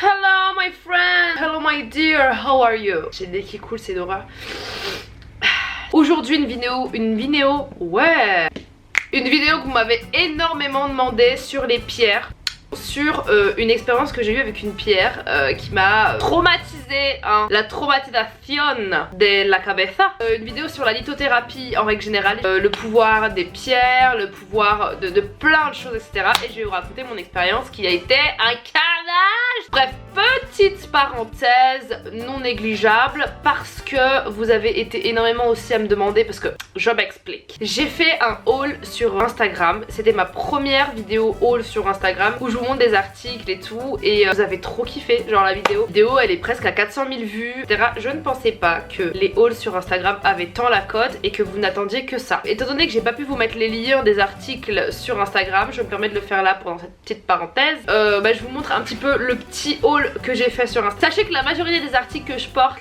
Hello my friend, hello my dear, how are you? J'ai le nez qui coule, c'est d'horreur. Aujourd'hui une vidéo que vous m'avez énormément demandé sur les pierres. Sur une expérience que j'ai eue avec une pierre qui m'a traumatisée, hein, la traumatización de la cabeza. Une vidéo sur la lithothérapie en règle générale, le pouvoir des pierres, le pouvoir de plein de choses, etc. Et je vais vous raconter mon expérience qui a été un carnage. Bref, petite parenthèse non négligeable parce que vous avez été énormément aussi à me demander, parce que je m'explique. J'ai fait un haul sur Instagram, c'était ma première vidéo haul sur Instagram où je vous montre des articles et tout, et vous avez trop kiffé genre la vidéo. Elle est presque à 400 000 vues, etc. Je ne pensais pas que les hauls sur Instagram avaient tant la cote et que vous n'attendiez que ça. Étant donné que j'ai pas pu vous mettre les liens des articles sur Instagram, je me permets de le faire là pendant cette petite parenthèse. Je vous montre un petit peu le petit haul que j'ai fait sur Instagram. Sachez que la majorité des articles que je porte,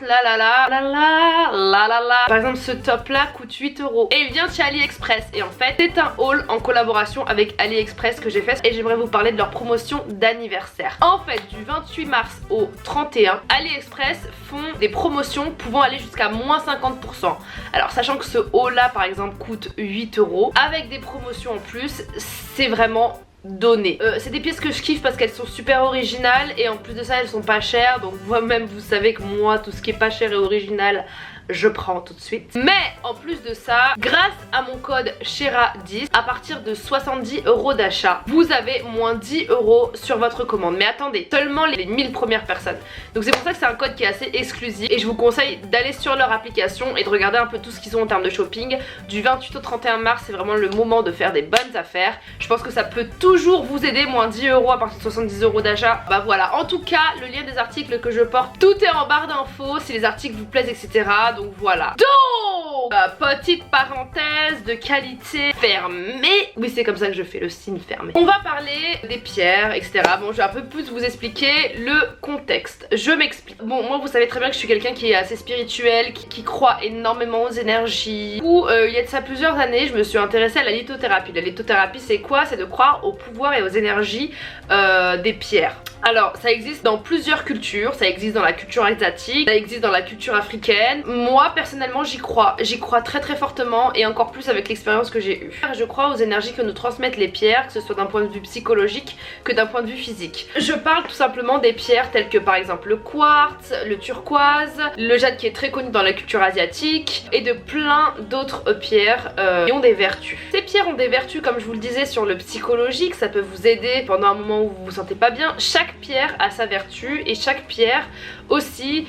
par exemple ce top là coûte 8 € et il vient de chez AliExpress, et en fait c'est un haul en collaboration avec AliExpress que j'ai fait, et j'aimerais vous parler de leur promotion d'anniversaire. En fait, du 28 mars au 31, AliExpress font des promotions pouvant aller jusqu'à moins 50%. Alors sachant que ce haul là par exemple coûte 8 €, avec des promotions en plus, c'est vraiment donné. C'est des pièces que je kiffe parce qu'elles sont super originales, et en plus de ça elles sont pas chères, donc vous-même vous savez que moi tout ce qui est pas cher et original je prends tout de suite. Mais en plus de ça, grâce à mon code CHERA10, à partir de 70 € d'achat, vous avez moins 10 € sur votre commande. Mais attendez, seulement les 1000 premières personnes. Donc c'est pour ça que c'est un code qui est assez exclusif, et je vous conseille d'aller sur leur application et de regarder un peu tout ce qu'ils ont en termes de shopping. Du 28 au 31 mars, c'est vraiment le moment de faire des bonnes affaires. Je pense que ça peut toujours vous aider, moins 10 € à partir de 70 € d'achat. Bah voilà, en tout cas, le lien des articles que je porte, tout est en barre d'infos si les articles vous plaisent, etc. Donc voilà. Donc, petite parenthèse de qualité fermée. Oui, c'est comme ça que je fais, le signe fermé. On va parler des pierres, etc. Bon, je vais un peu plus vous expliquer le contexte. Je m'explique. Bon, moi, vous savez très bien que je suis quelqu'un qui est assez spirituel, qui croit énormément aux énergies. Du coup, il y a de ça plusieurs années, je me suis intéressée à la lithothérapie. La lithothérapie, c'est quoi? C'est de croire au pouvoir et aux énergies des pierres. Alors, ça existe dans plusieurs cultures, ça existe dans la culture asiatique, ça existe dans la culture africaine. Moi, personnellement, j'y crois très très fortement, et encore plus avec l'expérience que j'ai eue. Je crois aux énergies que nous transmettent les pierres, que ce soit d'un point de vue psychologique que d'un point de vue physique. Je parle tout simplement des pierres telles que par exemple le quartz, le turquoise, le jade qui est très connu dans la culture asiatique, et de plein d'autres pierres qui ont des vertus. Ces pierres ont des vertus, comme je vous le disais, sur le psychologique, ça peut vous aider pendant un moment où vous vous sentez pas bien. Chaque pierre a sa vertu, et chaque pierre aussi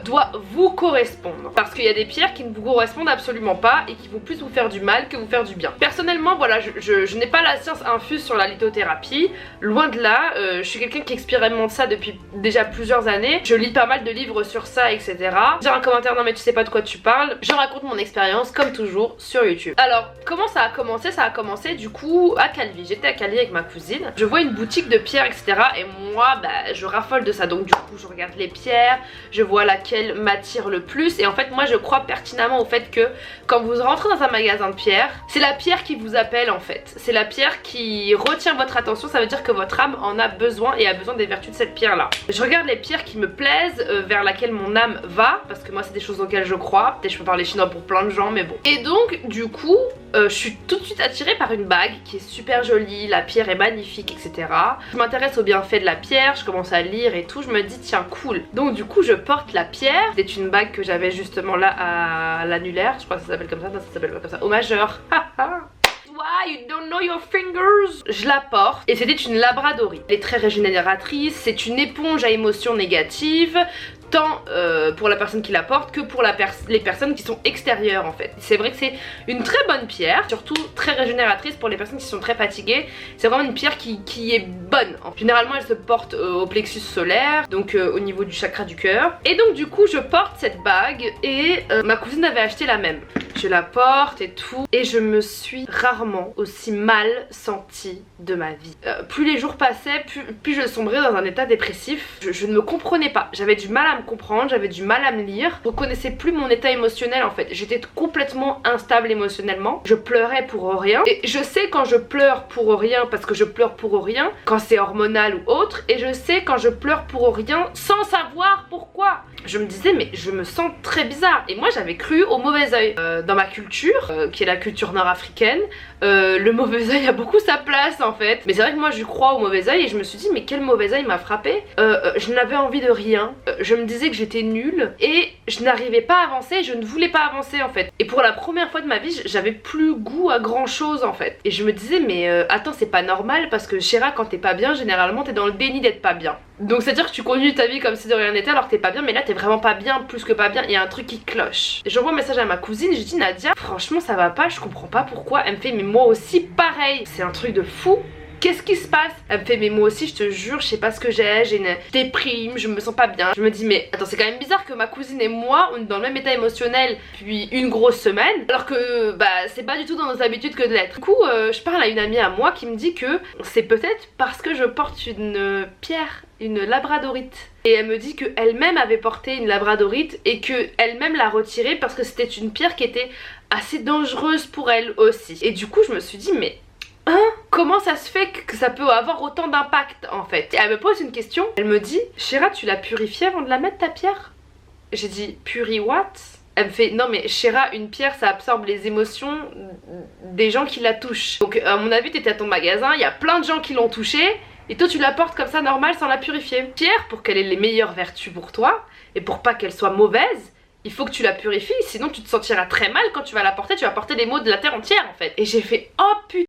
doit vous correspondre, parce qu'il y a des pierres qui ne vous correspondent absolument pas et qui vont plus vous faire du mal que vous faire du bien. Personnellement, voilà, je n'ai pas la science infuse sur la lithothérapie, loin de là. Je suis quelqu'un qui expérimente ça depuis déjà plusieurs années, je lis pas mal de livres sur ça, etc. Dire un commentaire, non mais tu sais pas de quoi tu parles, je raconte mon expérience comme toujours sur YouTube. Alors comment ça a commencé? Ça a commencé du coup à Calvi. J'étais à Calvi avec ma cousine, je vois une boutique de pierres, etc. et moi je raffole de ça, donc du coup je regarde les pierres, je vois laquelle m'attire le plus, et en fait moi je crois pertinemment au fait que quand vous rentrez dans un magasin de pierres, c'est la pierre qui vous appelle en fait, c'est la pierre qui retient votre attention, ça veut dire que votre âme en a besoin et a besoin des vertus de cette pierre là. Je regarde les pierres qui me plaisent, vers laquelle mon âme va, parce que moi c'est des choses auxquelles je crois, peut-être je peux parler chinois pour plein de gens mais bon. Et donc du coup je suis tout de suite attirée par une bague qui est super jolie, la pierre est magnifique, etc. Je m'intéresse aux bienfaits de la pierre, je commence à lire et tout, je me dis tiens cool. Donc du coup je porte la pierre, c'est une bague que j'avais justement là à l'annulaire, je crois que ça s'appelle comme ça, non ça s'appelle pas comme ça, au majeur. Why you don't know your fingers? Je la porte, et c'était une labradorite. Elle est très régénératrice, c'est une éponge à émotions négatives, tant pour la personne qui la porte que pour les personnes qui sont extérieures en fait. C'est vrai que c'est une très bonne pierre, surtout très régénératrice pour les personnes qui sont très fatiguées. C'est vraiment une pierre qui est bonne. Généralement elle se porte au plexus solaire, donc au niveau du chakra du cœur. Et donc du coup je porte cette bague, et ma cousine avait acheté la même. je la porte et tout, et je me suis rarement aussi mal sentie de ma vie. Plus les jours passaient, plus je sombrais dans un état dépressif. Je ne me comprenais pas, j'avais du mal à me comprendre, j'avais du mal à me lire, je reconnaissais plus mon état émotionnel en fait. J'étais complètement instable émotionnellement, je pleurais pour rien, et je sais quand je pleure pour rien parce que je pleure pour rien, quand c'est hormonal ou autre, et je sais quand je pleure pour rien sans savoir pourquoi. Je me disais mais je me sens très bizarre, et moi j'avais cru au mauvais oeil. Dans ma culture, qui est la culture nord-africaine, le mauvais oeil a beaucoup sa place en fait. Mais c'est vrai que moi je crois au mauvais oeil, et je me suis dit mais quel mauvais oeil m'a frappé. Je n'avais envie de rien, je me disais que j'étais nulle et je n'arrivais pas à avancer, je ne voulais pas avancer en fait. Et pour la première fois de ma vie j'avais plus goût à grand chose en fait. Et je me disais mais attends, c'est pas normal, parce que Chéra, quand t'es pas bien généralement t'es dans le déni d'être pas bien. Donc c'est à dire que tu continues ta vie comme si de rien n'était alors que t'es pas bien, mais là t'es vraiment pas bien, plus que pas bien, il y a un truc qui cloche. Et j'envoie un message à ma cousine, je dis Nadia, franchement ça va pas, je comprends pas pourquoi. Elle me fait mais moi aussi pareil, c'est un truc de fou. Qu'est-ce qui se passe? Elle me fait mais moi aussi je te jure je sais pas ce que j'ai une déprime, je me sens pas bien. Je me dis mais attends, c'est quand même bizarre que ma cousine et moi on est dans le même état émotionnel depuis une grosse semaine, alors que bah c'est pas du tout dans nos habitudes que de l'être. Du coup je parle à une amie à moi qui me dit que c'est peut-être parce que je porte une pierre, une labradorite. Et elle me dit qu'elle-même avait porté une labradorite et qu'elle-même l'a retirée parce que c'était une pierre qui était assez dangereuse pour elle aussi. Et du coup je me suis dit mais comment ça se fait que ça peut avoir autant d'impact en fait? Et elle me pose une question, elle me dit Chéra, tu l'as purifiée avant de la mettre ta pierre? J'ai dit puri what? Elle me fait non mais Chéra, une pierre ça absorbe les émotions des gens qui la touchent. Donc à mon avis t'étais à ton magasin, il y a plein de gens qui l'ont touchée et toi tu la portes comme ça normal sans la purifier. Pierre, pour qu'elle ait les meilleures vertus pour toi et pour pas qu'elle soit mauvaise, il faut que tu la purifies, sinon tu te sentiras très mal quand tu vas la porter, tu vas porter les maux de la terre entière en fait. Et j'ai fait oh putain,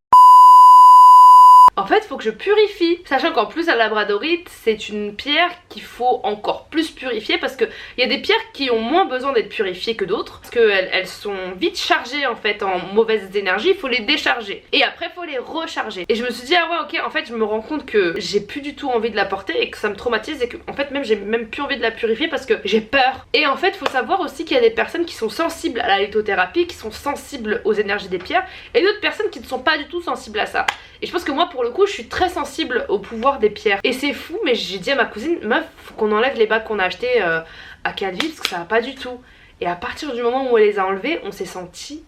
en fait faut que je purifie, sachant qu'en plus la labradorite c'est une pierre qu'il faut encore plus purifier, parce qu'il y a des pierres qui ont moins besoin d'être purifiées que d'autres, parce qu'elles sont vite chargées en fait en mauvaises énergies, il faut les décharger et après il faut les recharger. Et je me suis dit ah ouais ok, en fait je me rends compte que j'ai plus du tout envie de la porter et que ça me traumatise, et que en fait même j'ai même plus envie de la purifier parce que j'ai peur. Et en fait faut savoir aussi qu'il y a des personnes qui sont sensibles à la lithothérapie, qui sont sensibles aux énergies des pierres, et d'autres personnes qui ne sont pas du tout sensibles à ça. Et je pense que moi pour le coup je suis très sensible au pouvoir des pierres. Et c'est fou, mais j'ai dit à ma cousine meuf faut qu'on enlève les bagues qu'on a achetées à Calvi parce que ça va pas du tout. Et à partir du moment où elle les a enlevées, on s'est senti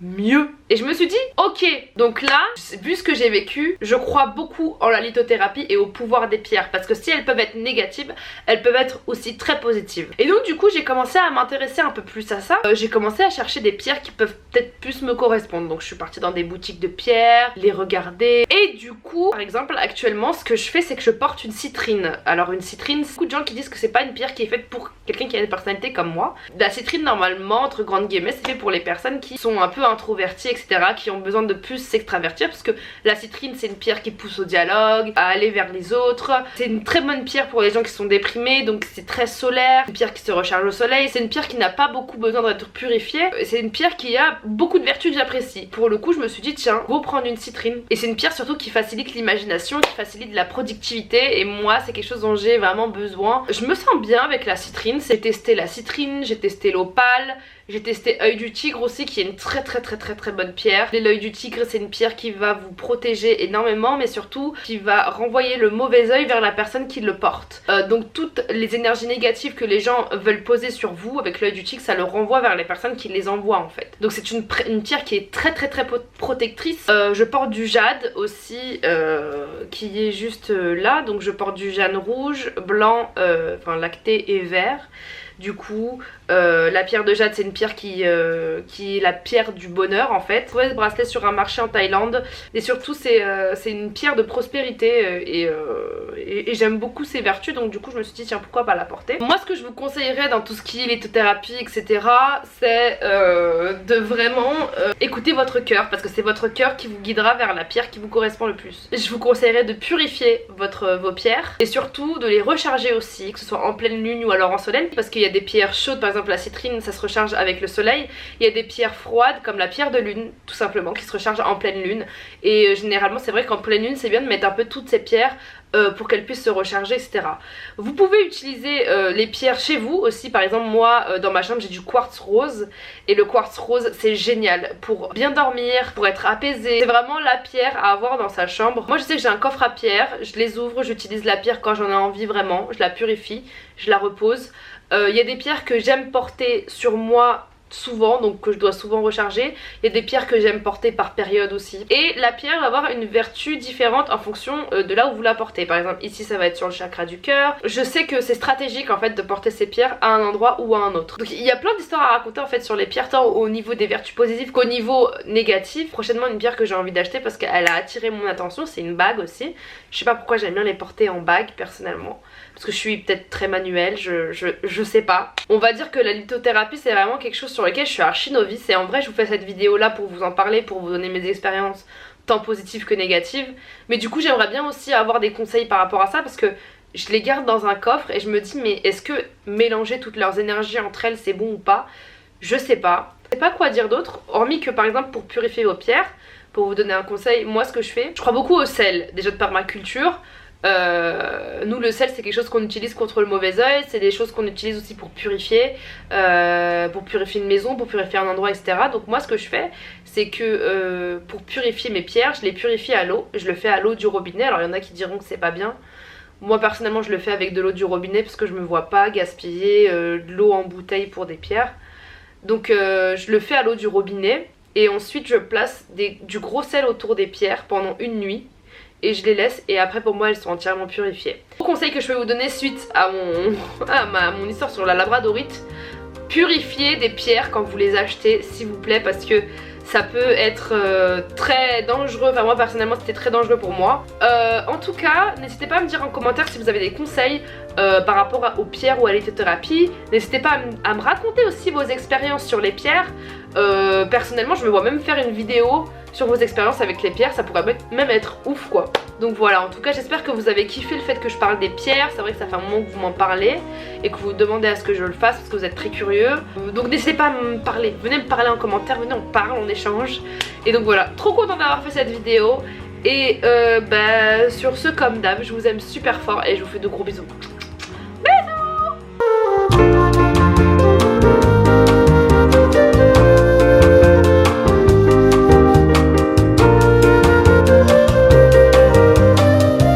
mieux. Et je me suis dit ok, donc là vu ce que j'ai vécu, je crois beaucoup en la lithothérapie et au pouvoir des pierres, parce que si elles peuvent être négatives, elles peuvent être aussi très positives. Et donc du coup j'ai commencé à m'intéresser un peu plus à ça. J'ai commencé à chercher des pierres qui peuvent peut-être plus me correspondre. Donc je suis partie dans des boutiques de pierres, les regarder, et du coup par exemple actuellement ce que je fais c'est que je porte une citrine. Alors une citrine, beaucoup de gens qui disent que c'est pas une pierre qui est faite pour quelqu'un qui a une personnalité comme moi. La citrine normalement entre grandes guillemets c'est fait pour les personnes qui sont un peu introverties etc, qui ont besoin de plus s'extravertir, parce que la citrine c'est une pierre qui pousse au dialogue, à aller vers les autres. C'est une très bonne pierre pour les gens qui sont déprimés, donc c'est très solaire, une pierre qui se recharge au soleil, c'est une pierre qui n'a pas beaucoup besoin d'être purifiée, c'est une pierre qui a beaucoup de vertus que j'apprécie. Pour le coup je me suis dit tiens, go prendre une citrine. Et c'est une pierre surtout qui facilite l'imagination, qui facilite la productivité, et moi c'est quelque chose dont j'ai vraiment besoin. Je me sens bien avec la citrine, j'ai testé la citrine, j'ai testé l'opale, j'ai testé œil du tigre aussi qui est une très bonne pierre. L'œil du tigre c'est une pierre qui va vous protéger énormément, mais surtout qui va renvoyer le mauvais œil vers la personne qui le porte. Donc toutes les énergies négatives que les gens veulent poser sur vous avec l'œil du tigre, ça le renvoie vers les personnes qui les envoient en fait. Donc c'est une pierre qui est très protectrice. Je porte du jade aussi qui est juste là, donc je porte du jade rouge, blanc, enfin lacté et vert. Du coup la pierre de jade c'est une pierre qui est la pierre du bonheur en fait. J'ai trouvé ce bracelet sur un marché en Thaïlande, et surtout c'est une pierre de prospérité, et j'aime beaucoup ses vertus, donc du coup je me suis dit tiens pourquoi pas la porter. Moi ce que je vous conseillerais dans tout ce qui est lithothérapie etc, c'est de vraiment écouter votre cœur, parce que c'est votre cœur qui vous guidera vers la pierre qui vous correspond le plus. Je vous conseillerais de purifier vos pierres, et surtout de les recharger aussi, que ce soit en pleine lune ou alors en soleil, parce qu'il y a des pierres chaudes, par exemple la citrine ça se recharge avec le soleil, il y a des pierres froides comme la pierre de lune tout simplement qui se recharge en pleine lune, et généralement c'est vrai qu'en pleine lune c'est bien de mettre un peu toutes ces pierres pour qu'elles puissent se recharger, etc. Vous pouvez utiliser les pierres chez vous aussi. Par exemple moi dans ma chambre j'ai du quartz rose, et le quartz rose c'est génial pour bien dormir, pour être apaisé. C'est vraiment la pierre à avoir dans sa chambre. Moi je sais que j'ai un coffre à pierres, je les ouvre, j'utilise la pierre quand j'en ai envie vraiment, je la purifie, je la repose. Il y a des pierres que j'aime porter sur moi souvent, donc que je dois souvent recharger. Il y a des pierres que j'aime porter par période aussi, et la pierre va avoir une vertu différente en fonction de là où vous la portez. Par exemple ici ça va être sur le chakra du cœur. Je sais que c'est stratégique en fait de porter ces pierres à un endroit ou à un autre. Donc il y a plein d'histoires à raconter en fait sur les pierres, tant au niveau des vertus positives qu'au niveau négatif. Prochainement une pierre que j'ai envie d'acheter parce qu'elle a attiré mon attention, c'est une bague aussi. Je sais pas pourquoi j'aime bien les porter en bague personnellement, parce que je suis peut-être très manuelle, je sais pas. On va dire que la lithothérapie c'est vraiment quelque chose sur lequel je suis archi novice, et en vrai je vous fais cette vidéo là pour vous en parler, pour vous donner mes expériences tant positives que négatives. Mais du coup j'aimerais bien aussi avoir des conseils par rapport à ça, parce que je les garde dans un coffre et je me dis mais est-ce que mélanger toutes leurs énergies entre elles c'est bon ou pas? Je sais pas. Je sais pas quoi dire d'autre, hormis que par exemple pour purifier vos pierres, pour vous donner un conseil, moi ce que je fais, je crois beaucoup au sel, déjà de par ma culture. Nous le sel c'est quelque chose qu'on utilise contre le mauvais oeil, c'est des choses qu'on utilise aussi pour purifier une maison, pour purifier un endroit, etc. Donc moi ce que je fais c'est que pour purifier mes pierres, je les purifie à l'eau, je le fais à l'eau du robinet. Alors il y en a qui diront que c'est pas bien, moi personnellement je le fais avec de l'eau du robinet parce que je me vois pas gaspiller de l'eau en bouteille pour des pierres. Donc je le fais à l'eau du robinet, et ensuite je place du gros sel autour des pierres pendant une nuit et je les laisse, et après pour moi elles sont entièrement purifiées. Le conseil que je vais vous donner suite à mon histoire sur la labradorite: purifiez des pierres quand vous les achetez s'il vous plaît, parce que ça peut être très dangereux. Enfin moi personnellement c'était très dangereux pour moi. En tout cas n'hésitez pas à me dire en commentaire si vous avez des conseils par rapport aux pierres ou à l'hydrothérapie. N'hésitez pas à me raconter aussi vos expériences sur les pierres. Personnellement je me vois même faire une vidéo sur vos expériences avec les pierres, ça pourrait même être ouf quoi. Donc voilà, en tout cas j'espère que vous avez kiffé le fait que je parle des pierres. C'est vrai que ça fait un moment que vous m'en parlez et que vous demandez à ce que je le fasse parce que vous êtes très curieux. Donc n'hésitez pas à me parler, venez me parler en commentaire, venez on parle, on échange. Et donc voilà, trop contente d'avoir fait cette vidéo. Et sur ce, comme d'hab, je vous aime super fort et je vous fais de gros bisous.